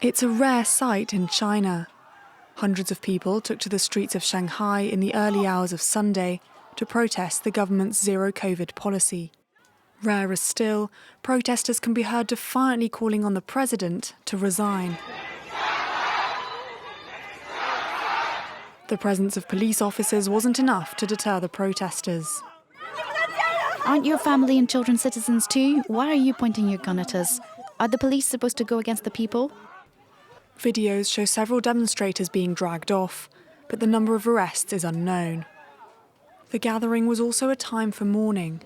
It's a rare sight in China. Hundreds of people took to the streets of Shanghai in the early hours of Sunday to protest the government's zero-COVID policy. Rarer still, protesters can be heard defiantly calling on the president to resign. The presence of police officers wasn't enough to deter the protesters. Aren't your family and children citizens too? Why are you pointing your gun at us? Are the police supposed to go against the people? Videos show several demonstrators being dragged off, but the number of arrests is unknown. The gathering was also a time for mourning.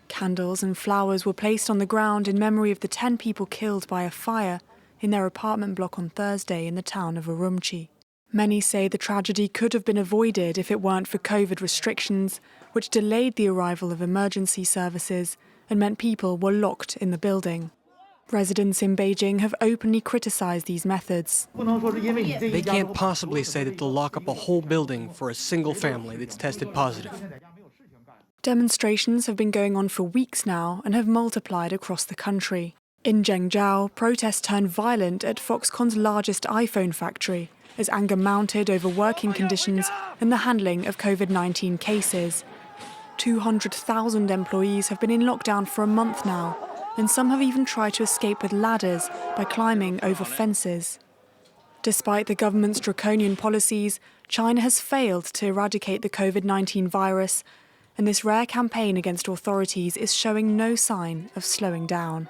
Candles and flowers were placed on the ground in memory of the 10 people killed by a fire in their apartment block on Thursday in the town of Urumqi. Many say the tragedy could have been avoided if it weren't for COVID restrictions, which delayed the arrival of emergency services and meant people were locked in the building. Residents in Beijing have openly criticised these methods. They can't possibly say that they'll lock up a whole building for a single family that's tested positive. Demonstrations have been going on for weeks now and have multiplied across the country. In Zhengzhou, protests turned violent at Foxconn's largest iPhone factory as anger mounted over working conditions and the handling of COVID-19 cases. 200,000 employees have been in lockdown for a month now, and some have even tried to escape with ladders by climbing over fences. Despite the government's draconian policies, China has failed to eradicate the COVID-19 virus, and this rare campaign against authorities is showing no sign of slowing down.